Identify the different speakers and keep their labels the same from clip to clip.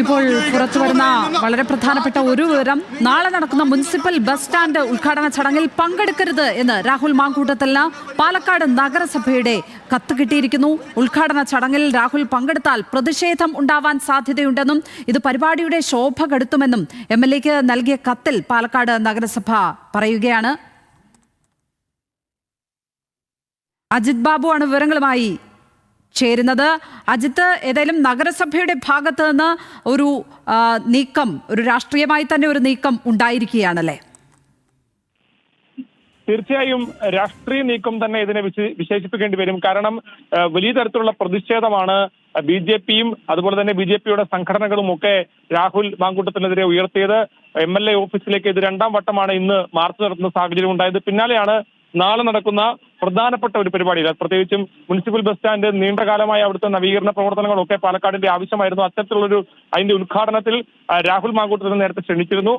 Speaker 1: ഇപ്പോൾ പുറത്തുവരുന്ന വളരെ പ്രധാനപ്പെട്ട ഒരു വിവരം, നാളെ നടക്കുന്ന മുനിസിപ്പൽ ബസ് സ്റ്റാൻഡ് ഉദ്ഘാടന ചടങ്ങിൽ പങ്കെടുക്കരുത് എന്ന് രാഹുൽ മാങ്കൂട്ടത്തിന് പാലക്കാട് നഗരസഭയുടെ കത്ത് കിട്ടിയിരിക്കുന്നു. ഉദ്ഘാടന ചടങ്ങിൽ രാഹുൽ പങ്കെടുത്താൽ പ്രതിഷേധം ഉണ്ടാവാൻ സാധ്യതയുണ്ടെന്നും ഇത് പരിപാടിയുടെ ശോഭ കെടുത്തുമെന്നും MLAക്ക് നൽകിയ കത്തിൽ പാലക്കാട് നഗരസഭ പറയുകയാണ്. അജിത് ബാബു ആണ് വിവരങ്ങളുമായി ചേരുന്നത്. അജിത്ത്, ഏതായാലും നഗരസഭയുടെ ഭാഗത്ത് നിന്ന് ഒരു നീക്കം, ഒരു രാഷ്ട്രീയമായി തന്നെ ഒരു നീക്കം ഉണ്ടായിരിക്കുകയാണല്ലേ?
Speaker 2: തീർച്ചയായും രാഷ്ട്രീയ നീക്കം തന്നെ ഇതിനെ വിശേഷിപ്പിക്കേണ്ടി വരും. കാരണം വലിയ തരത്തിലുള്ള പ്രതിഷേധമാണ് BJPയും അതുപോലെ തന്നെ BJPയുടെ സംഘടനകളും ഒക്കെ രാഹുൽ മാങ്കൂട്ടത്തിനെതിരെ ഉയർത്തിയത്. MLA ഓഫീസിലേക്ക് ഇത് രണ്ടാം വട്ടമാണ് ഇന്ന് മാർച്ച് നടത്തുന്ന സാഹചര്യം ഉണ്ടായത്. പിന്നാലെയാണ് നാളെ നടക്കുന്ന പ്രധാനപ്പെട്ട ഒരു പരിപാടിയിൽ, പ്രത്യേകിച്ചും മുനിസിപ്പൽ ബസ് സ്റ്റാൻഡ് നീണ്ടകാലമായ അവിടുത്തെ നവീകരണ പ്രവർത്തനങ്ങളൊക്കെ പാലക്കാടിന്റെ ആവശ്യമായിരുന്നു. അത്തരത്തിലുള്ളൊരു അതിന്റെ ഉദ്ഘാടനത്തിൽ രാഹുൽ മാങ്കൂട്ടത്തിനെ നേരത്തെ ക്ഷണിച്ചിരുന്നു.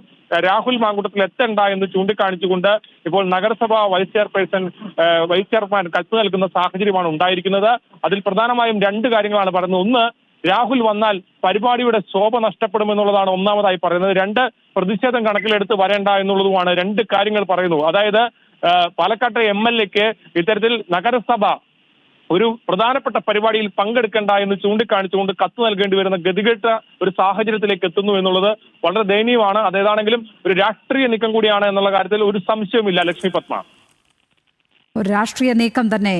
Speaker 2: രാഹുൽ മാങ്കൂട്ടത്തിൽ എത്തണ്ട എന്ന് ചൂണ്ടിക്കാണിച്ചുകൊണ്ട് ഇപ്പോൾ നഗരസഭ വൈസ് ചെയർമാൻ കത്ത് നൽകുന്ന സാഹചര്യമാണ് ഉണ്ടായിരിക്കുന്നത്. അതിൽ പ്രധാനമായും രണ്ട് കാര്യങ്ങളാണ് പറയുന്നത്. ഒന്ന്, രാഹുൽ വന്നാൽ പരിപാടിയുടെ ശോഭ നഷ്ടപ്പെടുമെന്നുള്ളതാണ് ഒന്നാമതായി പറയുന്നത്. രണ്ട്, പ്രതിഷേധം കണക്കിലെടുത്ത് വരേണ്ട എന്നുള്ളതുമാണ്. രണ്ട് കാര്യങ്ങൾ പറയുന്നു. അതായത് പാലക്കാട്ടെ MLAക്ക് ഇത്തരത്തിൽ നഗരസഭ ഒരു പ്രധാനപ്പെട്ട പരിപാടിയിൽ പങ്കെടുക്കേണ്ട എന്ന് ചൂണ്ടിക്കാണിച്ചുകൊണ്ട് കത്ത് നൽകേണ്ടി വരുന്ന ഗതികെട്ട ഒരു സാഹചര്യത്തിലേക്ക് എത്തുന്നു എന്നുള്ളത് വളരെ ദയനീയമാണ്. അതേതാണെങ്കിലും ഒരു രാഷ്ട്രീയ നീക്കം കൂടിയാണ് എന്നുള്ള കാര്യത്തിൽ ഒരു സംശയവുമില്ല. ലക്ഷ്മി പത്മ,
Speaker 1: ഒരു രാഷ്ട്രീയ നീക്കം തന്നെ